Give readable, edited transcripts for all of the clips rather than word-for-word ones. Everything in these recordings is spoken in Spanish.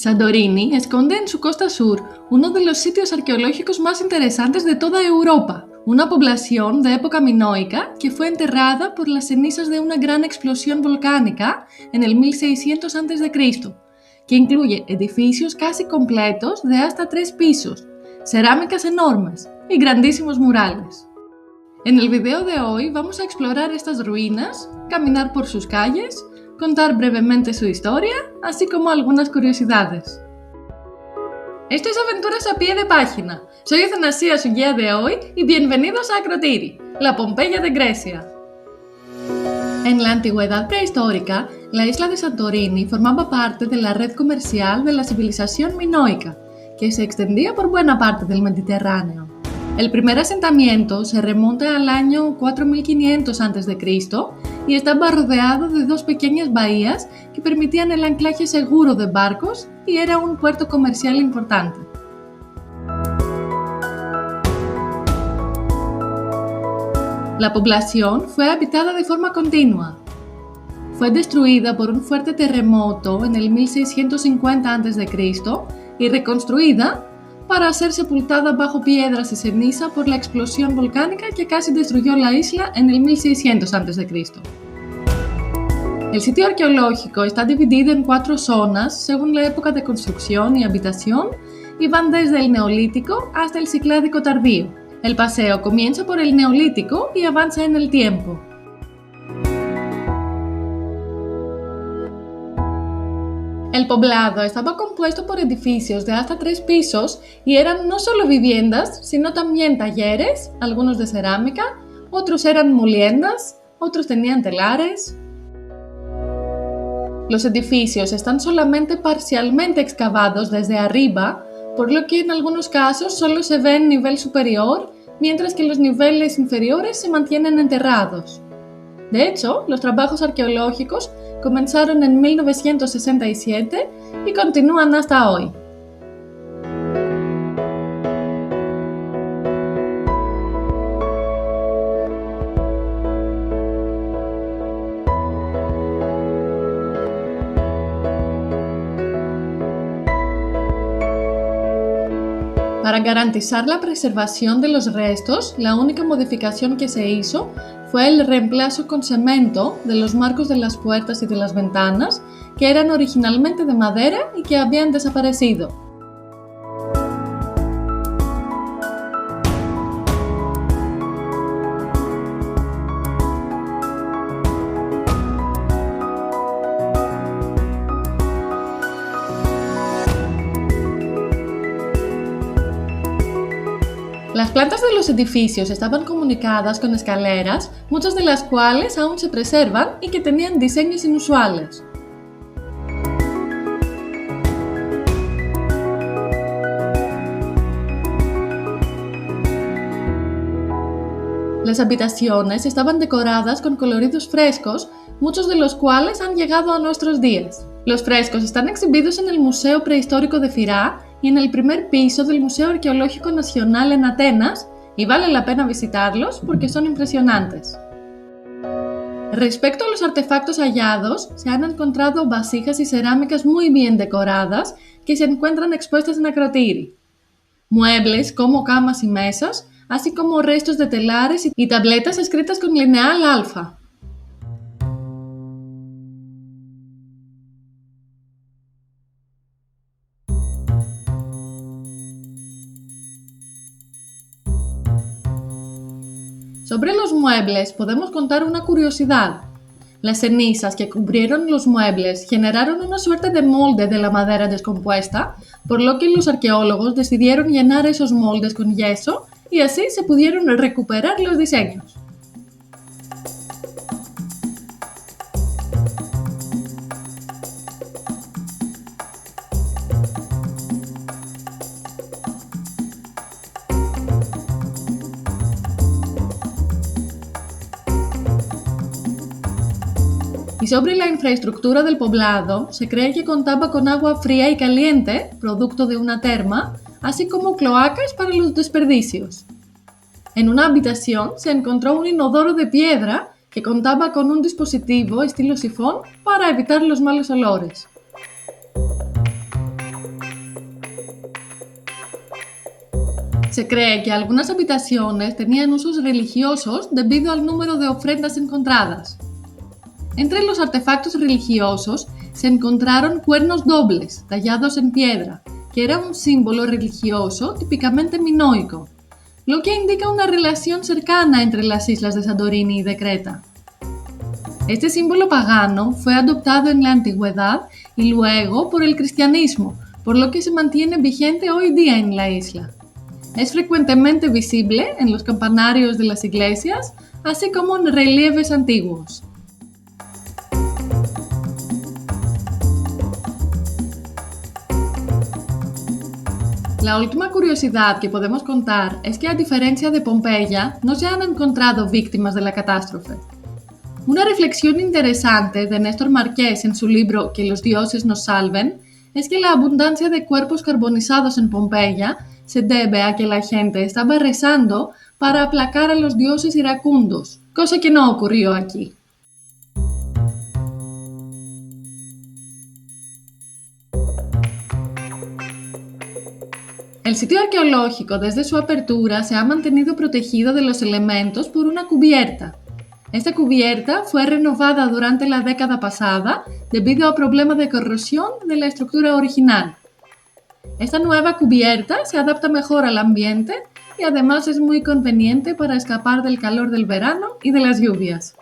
Santorini esconde en su costa sur uno de los sitios arqueológicos más interesantes de toda Europa, una población de época minoica que fue enterrada por las cenizas de una gran explosión volcánica en el 1600 a.C., que incluye edificios casi completos de hasta 3 pisos, cerámicas enormes y grandísimos murales. En el video de hoy vamos a explorar estas ruinas, caminar por sus calles, contar brevemente su historia, así como algunas curiosidades. Esto es Aventuras a pie de página. Soy Athanasia, su guía de hoy, y bienvenidos a Akrotiri, la Pompeya de Grecia. En la antigüedad prehistórica, la isla de Santorini formaba parte de la red comercial de la civilización minoica, que se extendía por buena parte del Mediterráneo. El primer asentamiento se remonta al año 4500 a.C. y estaba rodeado de 2 pequeñas bahías que permitían el anclaje seguro de barcos y era un puerto comercial importante. La población fue habitada de forma continua. Fue destruida por un fuerte terremoto en el 1650 a.C. y reconstruida para ser sepultada bajo piedras y ceniza por la explosión volcánica que casi destruyó la isla en el 1600 a.C. El sitio arqueológico está dividido en 4 zonas según la época de construcción y habitación y van desde el Neolítico hasta el Cicládico tardío. El paseo comienza por el Neolítico y avanza en el tiempo. El poblado estaba compuesto por edificios de hasta 3 pisos y eran no solo viviendas, sino también talleres, algunos de cerámica, otros eran moliendas, otros tenían telares. Los edificios están solamente parcialmente excavados desde arriba, por lo que en algunos casos solo se ve en nivel superior, mientras que los niveles inferiores se mantienen enterrados. De hecho, los trabajos arqueológicos comenzaron en 1967 y continúan hasta hoy. Para garantizar la preservación de los restos, la única modificación que se hizo fue el reemplazo con cemento de los marcos de las puertas y de las ventanas, que eran originalmente de madera y que habían desaparecido. Las plantas de los edificios estaban comunicadas con escaleras, muchas de las cuales aún se preservan y que tenían diseños inusuales. Las habitaciones estaban decoradas con coloridos frescos, muchos de los cuales han llegado a nuestros días. Los frescos están exhibidos en el Museo Prehistórico de Firá y en el primer piso del Museo Arqueológico Nacional en Atenas, y vale la pena visitarlos porque son impresionantes. Respecto a los artefactos hallados, se han encontrado vasijas y cerámicas muy bien decoradas que se encuentran expuestas en Akrotiri. Muebles como camas y mesas, así como restos de telares y tabletas escritas con lineal alfa. Sobre los muebles podemos contar una curiosidad. Las cenizas que cubrieron los muebles generaron una suerte de molde de la madera descompuesta, por lo que los arqueólogos decidieron llenar esos moldes con yeso y así se pudieron recuperar los diseños. Y sobre la infraestructura del poblado, se cree que contaba con agua fría y caliente, producto de una terma, así como cloacas para los desperdicios. En una habitación se encontró un inodoro de piedra que contaba con un dispositivo estilo sifón para evitar los malos olores. Se cree que algunas habitaciones tenían usos religiosos debido al número de ofrendas encontradas. Entre los artefactos religiosos se encontraron cuernos dobles, tallados en piedra, que era un símbolo religioso típicamente minoico, lo que indica una relación cercana entre las islas de Santorini y de Creta. Este símbolo pagano fue adoptado en la antigüedad y luego por el cristianismo, por lo que se mantiene vigente hoy día en la isla. Es frecuentemente visible en los campanarios de las iglesias, así como en relieves antiguos. La última curiosidad que podemos contar es que, a diferencia de Pompeya, no se han encontrado víctimas de la catástrofe. Una reflexión interesante de Néstor Marqués en su libro Que los dioses nos salven es que la abundancia de cuerpos carbonizados en Pompeya se debe a que la gente estaba rezando para aplacar a los dioses iracundos, cosa que no ocurrió aquí. El sitio arqueológico desde su apertura se ha mantenido protegido de los elementos por una cubierta. Esta cubierta fue renovada durante la década pasada debido a problemas de corrosión de la estructura original. Esta nueva cubierta se adapta mejor al ambiente y además es muy conveniente para escapar del calor del verano y de las lluvias.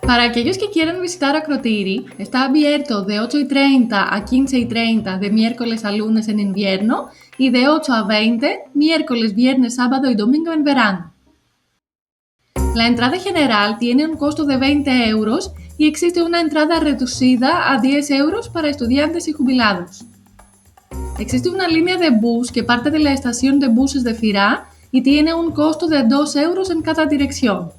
Para aquellos que quieran visitar Akrotiri, está abierto de 8:30 a 15:30 de miércoles a lunes en invierno y de 8 a 20 miércoles, viernes, sábado y domingo en verano. La entrada general tiene un costo de 20 euros y existe una entrada reducida a 10 euros para estudiantes y jubilados. Existe una línea de bus que parte de la estación de buses de Firá y tiene un costo de 2 euros en cada dirección.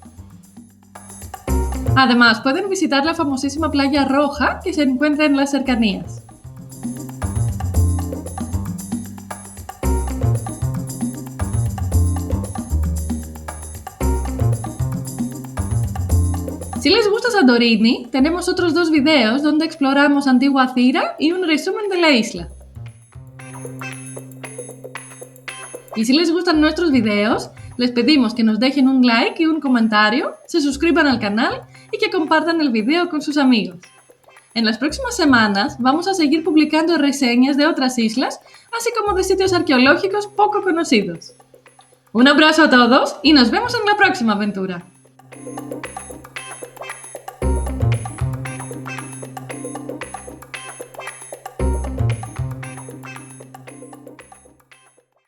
Además, pueden visitar la famosísima Playa Roja que se encuentra en las cercanías. Si les gusta Santorini, tenemos otros 2 videos donde exploramos Antigua Thira y un resumen de la isla. Y si les gustan nuestros videos, les pedimos que nos dejen un like y un comentario, se suscriban al canal y que compartan el video con sus amigos. En las próximas semanas vamos a seguir publicando reseñas de otras islas, así como de sitios arqueológicos poco conocidos. Un abrazo a todos y nos vemos en la próxima aventura.